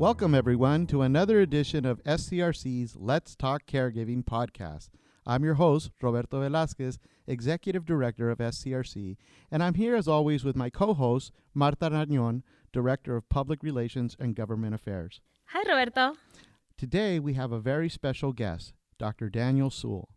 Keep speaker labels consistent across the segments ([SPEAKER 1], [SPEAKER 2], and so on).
[SPEAKER 1] Welcome, everyone, to another edition of SCRC's Let's Talk Caregiving podcast. I'm your host, Roberto Velasquez, Executive Director of SCRC, and I'm here as always with my co-host, Martha Rañón, Director of Public Relations and Government Affairs.
[SPEAKER 2] Hi, Roberto.
[SPEAKER 1] Today, we have a very special guest, Dr. Daniel Sewell.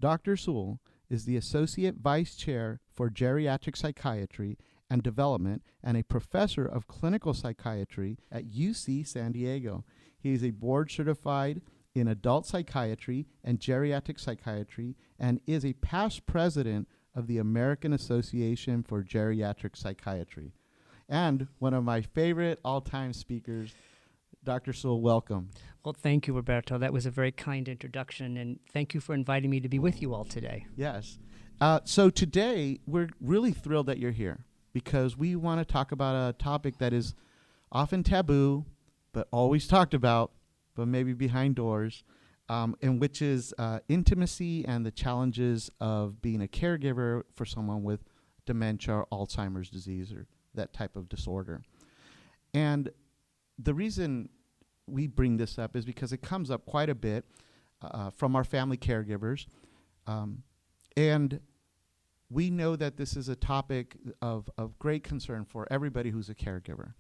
[SPEAKER 1] Dr. Sewell is the Associate Vice Chair for Geriatric Psychiatry and Development and a Professor of Clinical Psychiatry at UC San Diego. He is a board certified in adult psychiatry and geriatric psychiatry and is a past president of the American Association for Geriatric Psychiatry. And one of my favorite all-time speakers, Dr. Sewell, welcome.
[SPEAKER 3] Well, thank you, Roberto. That was a very kind introduction, and thank you for inviting me to be with you all today.
[SPEAKER 1] Yes. So today, we're really thrilled that you're here because we want to talk about a topic that is often taboo, but always talked about, but maybe behind doors, and which is intimacy and the challenges of being a caregiver for someone with dementia or Alzheimer's disease or that type of disorder. And the reason we bring this up is because it comes up quite a bit from our family caregivers. And we know that this is a topic of great concern for everybody who's a caregiver.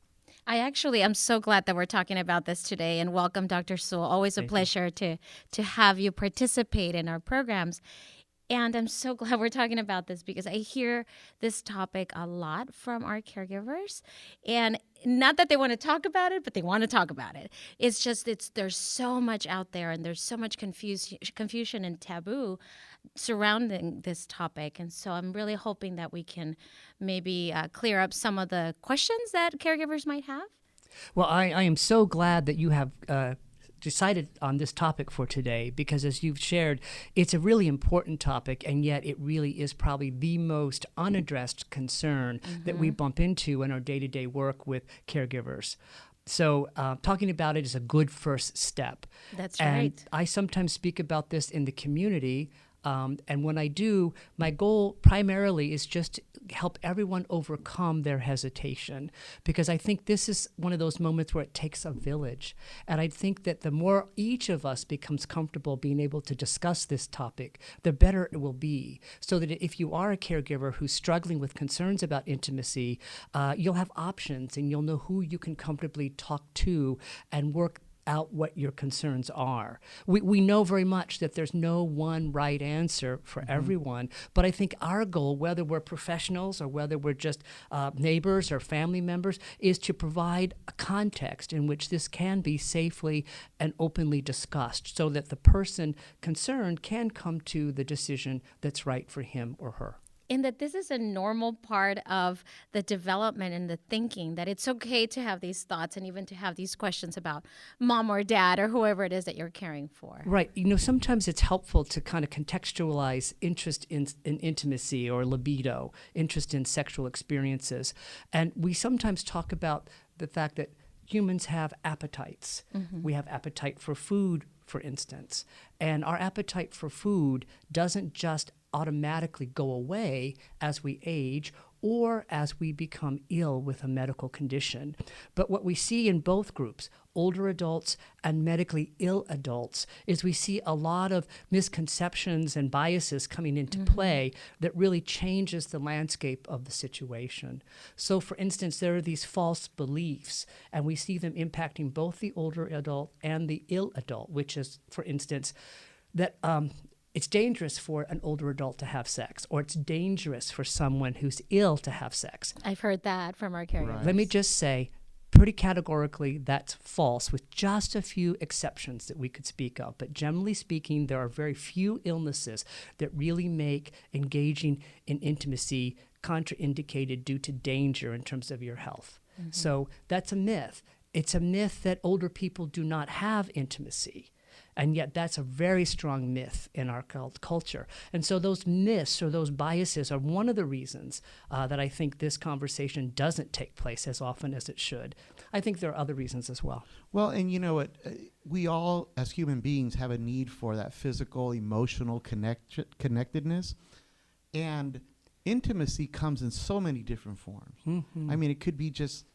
[SPEAKER 2] I'm so glad that we're talking about this today, and welcome, Dr. Sewell. Always a pleasure to have you participate in our programs. And I'm so glad we're talking about this because I hear this topic a lot from our caregivers. And not that they want to talk about it, but they want to talk about it. It's just there's so much out there and there's so much confusion and taboo surrounding this topic. And so I'm really hoping that we can maybe clear up some of the questions that caregivers might have.
[SPEAKER 3] Well, I am so glad that you have decided on this topic for today because, as you've shared, it's a really important topic, and yet it really is probably the most unaddressed concern that we bump into in our day-to-day work with caregivers. So talking about it is a good first step.
[SPEAKER 2] That's
[SPEAKER 3] and
[SPEAKER 2] right.
[SPEAKER 3] I sometimes speak about this in the community, and when I do, my goal primarily is just to help everyone overcome their hesitation, because I think this is one of those moments where it takes a village. And I think that the more each of us becomes comfortable being able to discuss this topic, the better it will be. So that if you are a caregiver who's struggling with concerns about intimacy, you'll have options and you'll know who you can comfortably talk to and work out what your concerns are. We know very much that there's no one right answer for everyone, but I think our goal, whether we're professionals or whether we're just neighbors or family members, is to provide a context in which this can be safely and openly discussed so that the person concerned can come to the decision that's right for him or her.
[SPEAKER 2] And that this is a normal part of the development and the thinking, that it's okay to have these thoughts and even to have these questions about mom or dad or whoever it is that you're caring for.
[SPEAKER 3] Right. You know, sometimes it's helpful to kind of contextualize interest in intimacy or libido, interest in sexual experiences. And we sometimes talk about the fact that humans have appetites. We have appetite for food, for instance. And our appetite for food doesn't just automatically go away as we age or as we become ill with a medical condition. But what we see in both groups, older adults and medically ill adults, is we see a lot of misconceptions and biases coming into play that really changes the landscape of the situation. So, for instance, there are these false beliefs, and we see them impacting both the older adult and the ill adult, which is, for instance, that it's dangerous for an older adult to have sex, or it's dangerous for someone who's ill to have sex.
[SPEAKER 2] I've heard that from our caregivers.
[SPEAKER 1] Right.
[SPEAKER 3] Let me just say, pretty categorically, that's false, with just a few exceptions that we could speak of. But generally speaking, there are very few illnesses that really make engaging in intimacy contraindicated due to danger in terms of your health. So that's a myth. It's a myth that older people do not have intimacy. And yet that's a very strong myth in our culture. And so those myths or those biases are one of the reasons that I think this conversation doesn't take place as often as it should. I think there are other reasons as well.
[SPEAKER 1] Well, and you know what? We all, as human beings, have a need for that physical, emotional connectedness. And intimacy comes in so many different forms. I mean, it could be just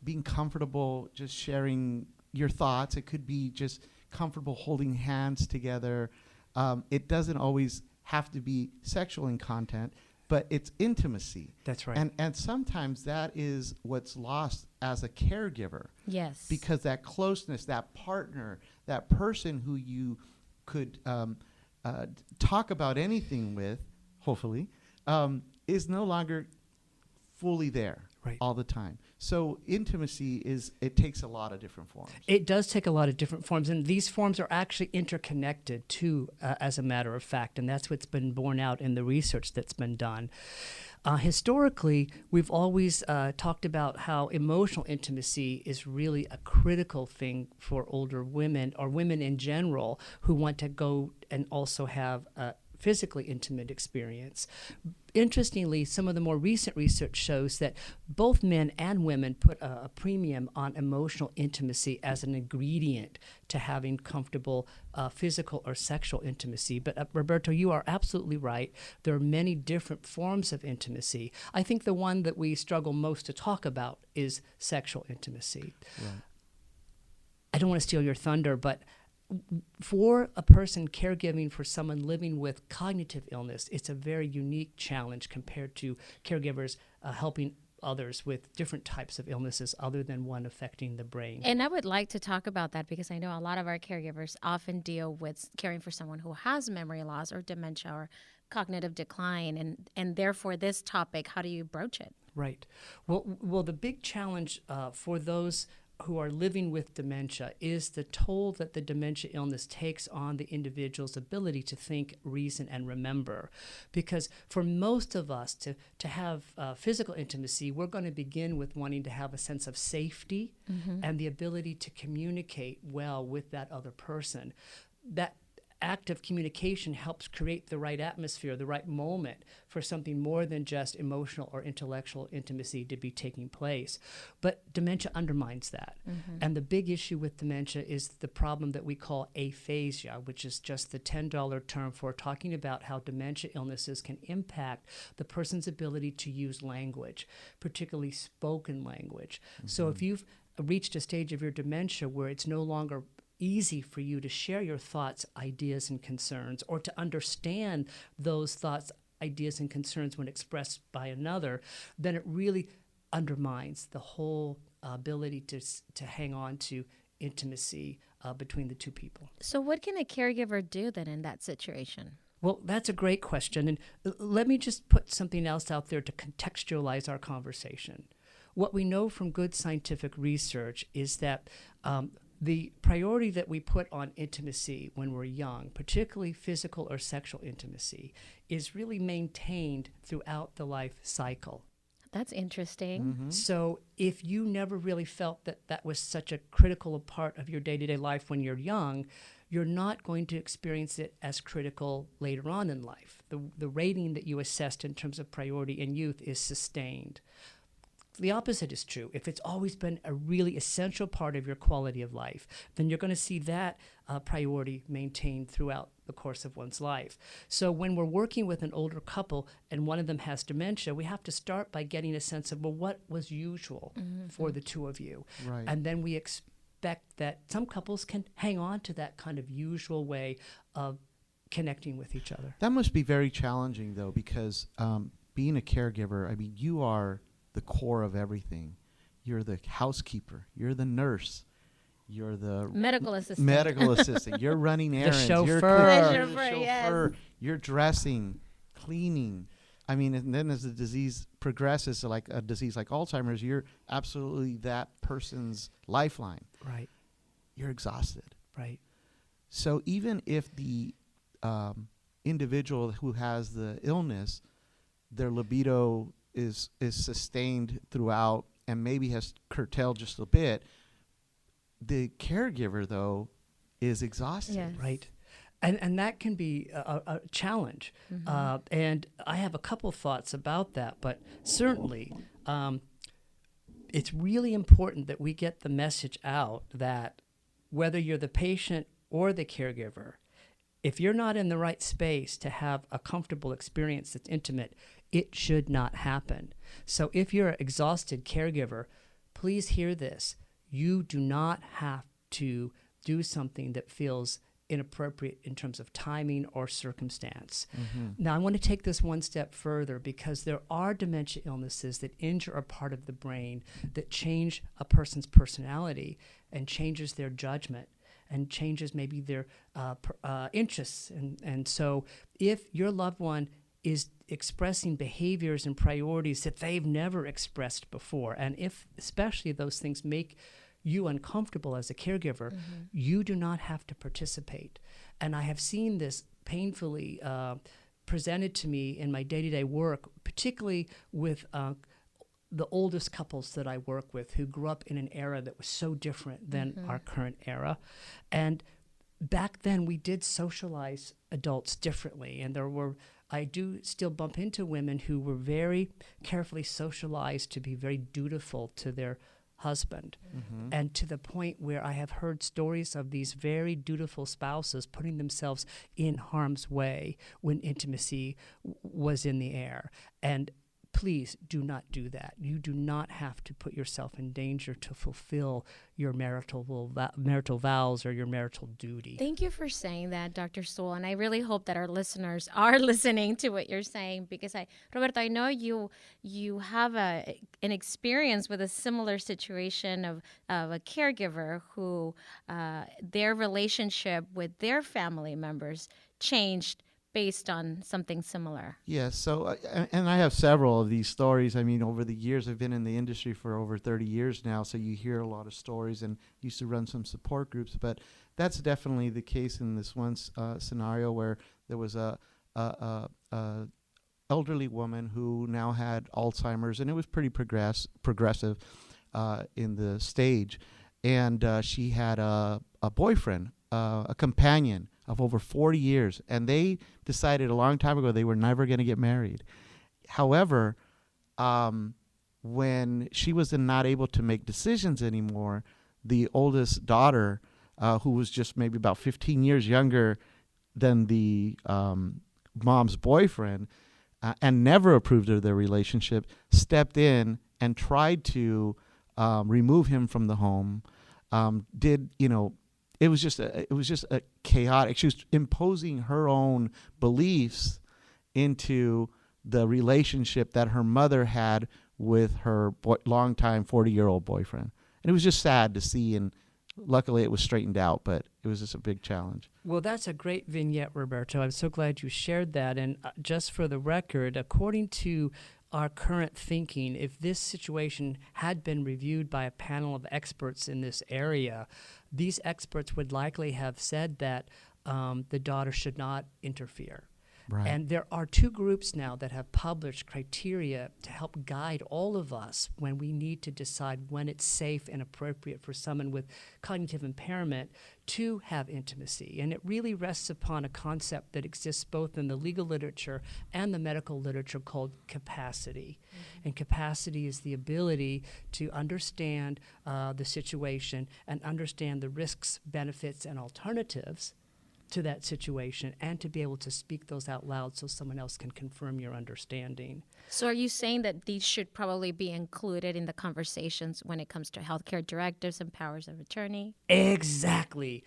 [SPEAKER 1] being comfortable, just sharing your thoughts. It could be just comfortable holding hands together. It doesn't always have to be sexual in content, but it's intimacy.
[SPEAKER 3] That's right.
[SPEAKER 1] And sometimes that is what's lost as a caregiver.
[SPEAKER 2] Yes.
[SPEAKER 1] Because that closeness, that partner, that person who you could talk about anything with, hopefully, is no longer fully there all the time. So intimacy it takes a lot of different forms.
[SPEAKER 3] It does take a lot of different forms, and these forms are actually interconnected too, as a matter of fact, and that's what's been borne out in the research that's been done. Historically, we've always talked about how emotional intimacy is really a critical thing for older women, or women in general, who want to go and also have a physically intimate experience. Interestingly, some of the more recent research shows that both men and women put a premium on emotional intimacy as an ingredient to having comfortable physical or sexual intimacy. But Roberto, you are absolutely right. There are many different forms of intimacy. I think the one that we struggle most to talk about is sexual intimacy.
[SPEAKER 1] Right.
[SPEAKER 3] I don't want to steal your thunder, but for a person caregiving for someone living with cognitive illness, it's a very unique challenge compared to caregivers helping others with different types of illnesses other than one affecting the brain.
[SPEAKER 2] And I would like to talk about that because I know a lot of our caregivers often deal with caring for someone who has memory loss or dementia or cognitive decline, and therefore this topic, how do you broach it?
[SPEAKER 3] Right. Well, the big challenge for those who are living with dementia is the toll that the dementia illness takes on the individual's ability to think, reason, and remember. Because for most of us to have physical intimacy, we're going to begin with wanting to have a sense of safety and the ability to communicate well with that other person. That act of communication helps create the right atmosphere, the right moment for something more than just emotional or intellectual intimacy to be taking place. But dementia undermines that. And the big issue with dementia is the problem that we call aphasia, which is just the $10 term for talking about how dementia illnesses can impact the person's ability to use language, particularly spoken language. So if you've reached a stage of your dementia where it's no longer easy for you to share your thoughts, ideas, and concerns, or to understand those thoughts, ideas, and concerns when expressed by another, then it really undermines the whole ability to hang on to intimacy between the two people.
[SPEAKER 2] So what can a caregiver do then in that situation?
[SPEAKER 3] Well, that's a great question. And let me just put something else out there to contextualize our conversation. What we know from good scientific research is that the priority that we put on intimacy when we're young, particularly physical or sexual intimacy, is really maintained throughout the life cycle.
[SPEAKER 2] That's interesting.
[SPEAKER 3] So if you never really felt that that was such a critical part of your day-to-day life when you're young, you're not going to experience it as critical later on in life. The rating that you assessed in terms of priority in youth is sustained. The opposite is true. If it's always been a really essential part of your quality of life, then you're going to see that priority maintained throughout the course of one's life. So when we're working with an older couple and one of them has dementia, we have to start by getting a sense of, well, what was usual for the two of you?
[SPEAKER 1] Right.
[SPEAKER 3] And then we expect that some couples can hang on to that kind of usual way of connecting with each other.
[SPEAKER 1] That must be very challenging, though, because being a caregiver, I mean, you are the core of everything. You're the housekeeper. You're the nurse. You're the
[SPEAKER 2] Medical assistant.
[SPEAKER 1] You're running errands.
[SPEAKER 3] chauffeur.
[SPEAKER 1] You're
[SPEAKER 2] The
[SPEAKER 1] cooking.
[SPEAKER 2] chauffeur, yes.
[SPEAKER 1] You're dressing, cleaning. I mean, and then as the disease progresses, so like a disease like Alzheimer's, you're absolutely that person's lifeline.
[SPEAKER 3] Right,
[SPEAKER 1] You're exhausted.
[SPEAKER 3] right.
[SPEAKER 1] So even if the individual who has the illness, their libido is sustained throughout and maybe has curtailed just a bit, the caregiver, though, is exhausted.
[SPEAKER 2] Yes.
[SPEAKER 3] Right. And that can be a challenge. And I have a couple thoughts about that, but certainly it's really important that we get the message out that whether you're the patient or the caregiver, if you're not in the right space to have a comfortable experience that's intimate, it should not happen. So if you're an exhausted caregiver, please hear this. You do not have to do something that feels inappropriate in terms of timing or circumstance. Now, I want to take this one step further, because there are dementia illnesses that injure a part of the brain that change a person's personality and changes their judgment and changes maybe their interests. And so if your loved one is expressing behaviors and priorities that they've never expressed before, and if especially those things make you uncomfortable as a caregiver, you do not have to participate. And I have seen this painfully presented to me in my day-to-day work, particularly with the oldest couples that I work with who grew up in an era that was so different than our current era. And back then we did socialize adults differently, and I do still bump into women who were very carefully socialized to be very dutiful to their husband, and to the point where I have heard stories of these very dutiful spouses putting themselves in harm's way when intimacy was in the air. And please do not do that. You do not have to put yourself in danger to fulfill your marital vows or your marital duty.
[SPEAKER 2] Thank you for saying that, Dr. Sewell. And I really hope that our listeners are listening to what you're saying, because Roberto, I know you have an experience with a similar situation of a caregiver who their relationship with their family members changed based on something similar.
[SPEAKER 1] Yes. So, and I have several of these stories. I mean, over the years, I've been in the industry for over 30 years now, so you hear a lot of stories, and used to run some support groups. But that's definitely the case in this one scenario where there was a elderly woman who now had Alzheimer's, and it was pretty progressive in the stage. And she had a boyfriend, a companion of over 40 years, and they decided a long time ago they were never going to get married. However, when she was not able to make decisions anymore, the oldest daughter, who was just maybe about 15 years younger than the mom's boyfriend, and never approved of their relationship, stepped in and tried to remove him from the home. It was just a chaotic. She was imposing her own beliefs into the relationship that her mother had with her longtime 40-year-old boyfriend. And it was just sad to see, and luckily it was straightened out, but it was just a big challenge.
[SPEAKER 3] Well, that's a great vignette, Roberto. I'm so glad you shared that. And just for the record, according to our current thinking, if this situation had been reviewed by a panel of experts in this area, these experts would likely have said that the daughter should not interfere.
[SPEAKER 1] Right.
[SPEAKER 3] And there are two groups now that have published criteria to help guide all of us when we need to decide when it's safe and appropriate for someone with cognitive impairment to have intimacy. And it really rests upon a concept that exists both in the legal literature and the medical literature called capacity. And capacity is the ability to understand the situation and understand the risks, benefits, and alternatives to that situation, and to be able to speak those out loud so someone else can confirm your understanding.
[SPEAKER 2] So are you saying that these should probably be included in the conversations when it comes to healthcare directives and powers of attorney?
[SPEAKER 3] Exactly.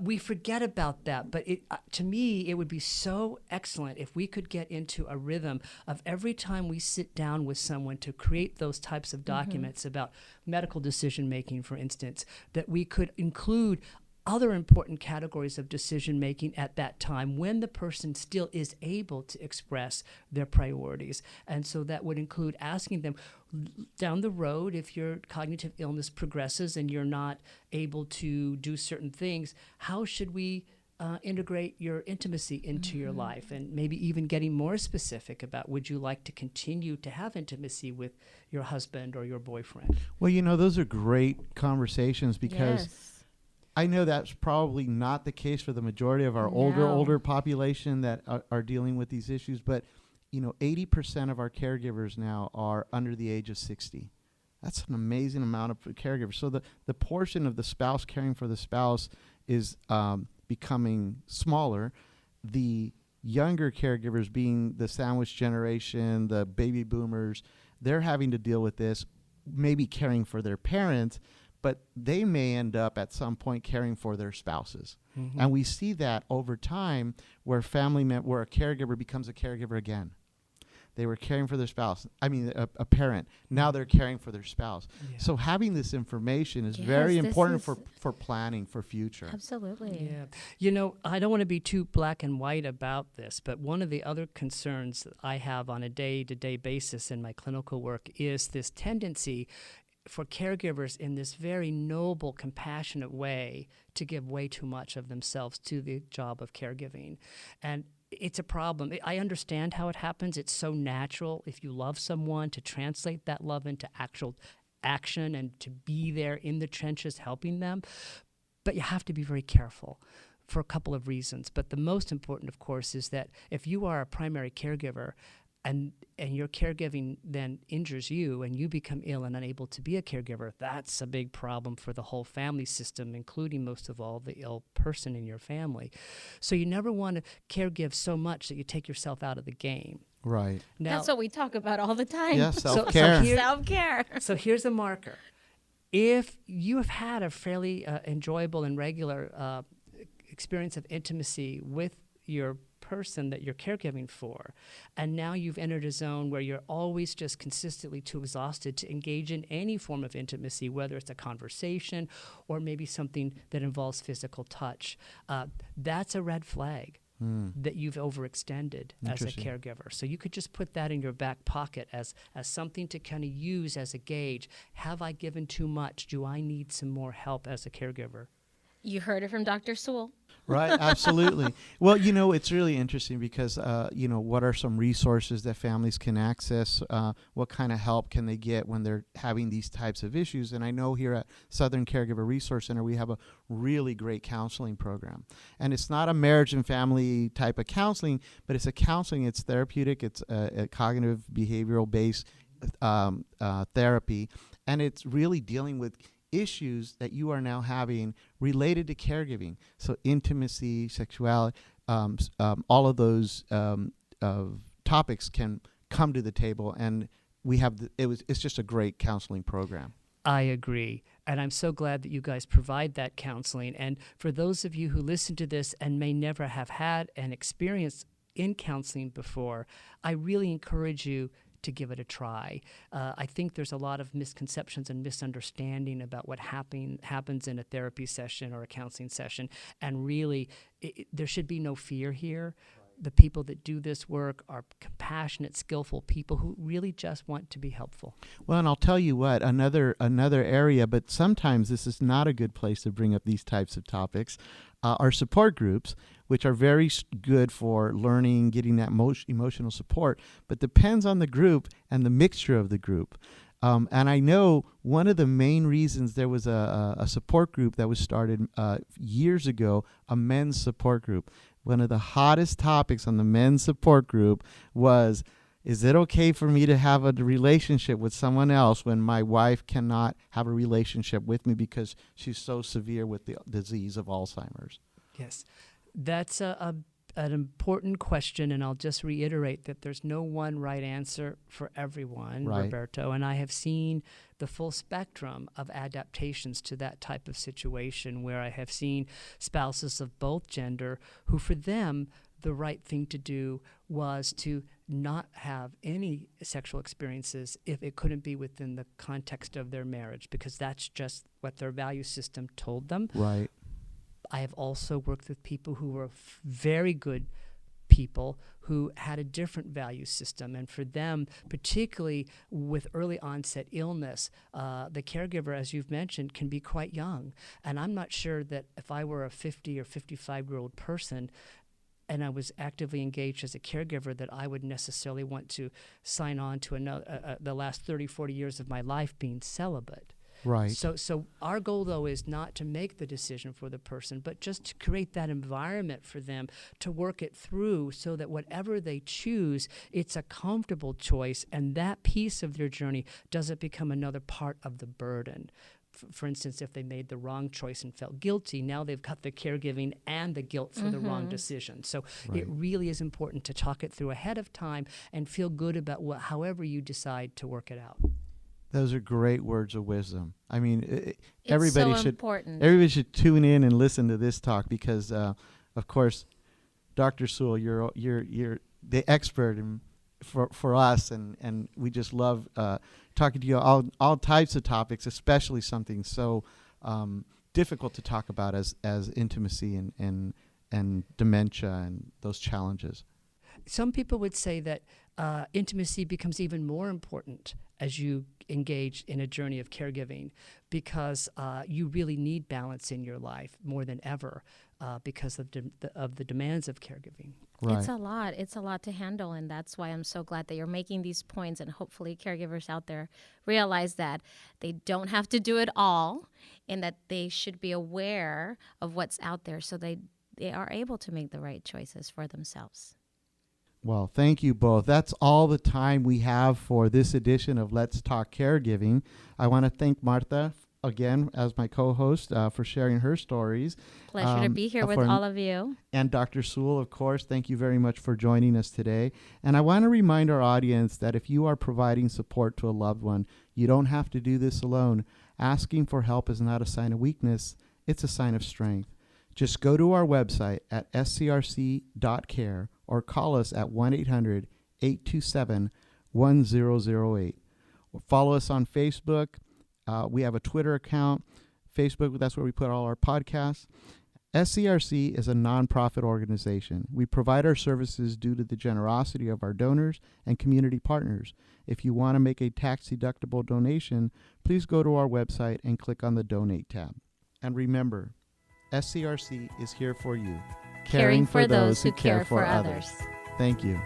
[SPEAKER 3] We forget about that, but to me, it would be so excellent if we could get into a rhythm of every time we sit down with someone to create those types of documents about medical decision-making, for instance, that we could include other important categories of decision-making at that time when the person still is able to express their priorities. And so that would include asking them down the road, if your cognitive illness progresses and you're not able to do certain things, how should we integrate your intimacy into your life? And maybe even getting more specific about, would you like to continue to have intimacy with your husband or your boyfriend?
[SPEAKER 1] Well, those are great conversations, because I know that's probably not the case for the majority of our older population that are dealing with these issues. But, 80% of our caregivers now are under the age of 60. That's an amazing amount of caregivers. So the portion of the spouse caring for the spouse is becoming smaller. The younger caregivers, being the sandwich generation, the baby boomers, they're having to deal with this, maybe caring for their parents, but they may end up at some point caring for their spouses.
[SPEAKER 3] Mm-hmm.
[SPEAKER 1] And we see that over time where where a caregiver becomes a caregiver again. They were caring for their spouse. I mean, a parent. Now they're caring for their spouse.
[SPEAKER 3] Yeah.
[SPEAKER 1] So having this information is
[SPEAKER 2] Yes,
[SPEAKER 1] very
[SPEAKER 2] this
[SPEAKER 1] important
[SPEAKER 2] is-
[SPEAKER 1] for planning for future.
[SPEAKER 2] Absolutely.
[SPEAKER 3] Yeah. You know, I don't want to be too black and white about this, but one of the other concerns that I have on a day-to-day basis in my clinical work is this tendency for caregivers in this very noble, compassionate way to give way too much of themselves to the job of caregiving. And it's a problem. I understand how it happens. It's so natural if you love someone to translate that love into actual action and to be there in the trenches helping them. But you have to be very careful for a couple of reasons. But the most important, of course, is that if you are a primary caregiver and your caregiving then injures you and you become ill and unable to be a caregiver, that's a big problem for the whole family system, including most of all the ill person in your family. So you never want to caregive so much that you take yourself out of the game.
[SPEAKER 1] Right.
[SPEAKER 3] Now,
[SPEAKER 2] That's what we talk about all the time.
[SPEAKER 1] Yeah, self-care.
[SPEAKER 3] here-
[SPEAKER 2] Self-care.
[SPEAKER 3] So here's a marker. If you have had a fairly enjoyable and regular experience of intimacy with your person that you're caregiving for, and now you've entered a zone where you're always just consistently too exhausted to engage in any form of intimacy, whether it's a conversation or maybe something that involves physical touch, that's a red flag. That you've overextended as a
[SPEAKER 1] Interesting.
[SPEAKER 3] caregiver. So you could just put that in your back pocket as something to kind of use as a gauge. Have I given too much? Do I need some more help as a caregiver?
[SPEAKER 2] You heard it from Dr. Sewell.
[SPEAKER 1] Right, absolutely. Well, you know, it's really interesting because, you know, what are some resources that families can access? What kind of help can they get when they're having these types of issues? And I know here at Southern Caregiver Resource Center, we have a really great counseling program. And it's not a marriage and family type of counseling, but it's a counseling. It's therapeutic. It's a cognitive behavioral-based therapy. And it's really dealing with issues that you are now having related to caregiving. So intimacy, sexuality, all of those topics can come to the table, and we have it's just a great counseling program.
[SPEAKER 3] I agree. And I'm so glad that you guys provide that counseling. And for those of you who listen to this and may never have had an experience in counseling before, I really encourage you to give it a try. I think there's a lot of misconceptions and misunderstanding about what happens in a therapy session or a counseling session, and really there should be no fear here. The people that do this work are compassionate, skillful people who really just want to be helpful.
[SPEAKER 1] Well, and I'll tell you what, another area, but sometimes this is not a good place to bring up these types of topics, are support groups, which are very good for learning, getting that emotional support, but depends on the group and the mixture of the group. And I know one of the main reasons there was a support group that was started years ago, a men's support group. One of the hottest topics on the men's support group was, is it okay for me to have a relationship with someone else when my wife cannot have a relationship with me because she's so severe with the disease of Alzheimer's?
[SPEAKER 3] Yes, that's an important question, and I'll just reiterate that there's no one right answer for everyone,
[SPEAKER 1] Right.
[SPEAKER 3] Roberto, and I have seen the full spectrum of adaptations to that type of situation where I have seen spouses of both gender who, for them, the right thing to do was to not have any sexual experiences if it couldn't be within the context of their marriage, because that's just what their value system told them.
[SPEAKER 1] Right.
[SPEAKER 3] I have also worked with people who were very good people who had a different value system. And for them, particularly with early onset illness, the caregiver, as you've mentioned, can be quite young. And I'm not sure that if I were a 50 or 55-year-old person and I was actively engaged as a caregiver, that I would necessarily want to sign on to the last 30, 40 years of my life being celibate.
[SPEAKER 1] Right.
[SPEAKER 3] So our goal, though, is not to make the decision for the person, but just to create that environment for them to work it through so that whatever they choose, it's a comfortable choice, and that piece of their journey doesn't become another part of the burden. For instance, if they made the wrong choice and felt guilty, now they've got the caregiving and the guilt for the wrong decision. So it really is important to talk it through ahead of time and feel good about however you decide to work it out.
[SPEAKER 1] Those are great words of wisdom. I mean,
[SPEAKER 2] It's
[SPEAKER 1] everybody
[SPEAKER 2] so
[SPEAKER 1] should
[SPEAKER 2] important.
[SPEAKER 1] everybody should tune in and listen to this talk because, of course, Dr. Sewell, you're the expert for us, and we just love talking to you all types of topics, especially something so difficult to talk about as intimacy and dementia and those challenges.
[SPEAKER 3] Some people would say that intimacy becomes even more important as you engage in a journey of caregiving because you really need balance in your life more than ever because of the demands of caregiving.
[SPEAKER 1] Right.
[SPEAKER 2] It's a lot. It's a lot to handle, and that's why I'm so glad that you're making these points, and hopefully caregivers out there realize that they don't have to do it all and that they should be aware of what's out there so they are able to make the right choices for themselves.
[SPEAKER 1] Well, thank you both. That's all the time we have for this edition of Let's Talk Caregiving. I want to thank Martha again as my co-host for sharing her stories.
[SPEAKER 2] Pleasure to be here with all of you.
[SPEAKER 1] And Dr. Sewell, of course, thank you very much for joining us today. And I want to remind our audience that if you are providing support to a loved one, you don't have to do this alone. Asking for help is not a sign of weakness. It's a sign of strength. Just go to our website at scrc.care or call us at 1-800-827-1008. Follow us on Facebook. We have a Twitter account. Facebook, that's where we put all our podcasts. SCRC is a nonprofit organization. We provide our services due to the generosity of our donors and community partners. If you want to make a tax-deductible donation, please go to our website and click on the Donate tab. And remember, SCRC is here for you,
[SPEAKER 2] Caring for those who care for others.
[SPEAKER 1] Thank you.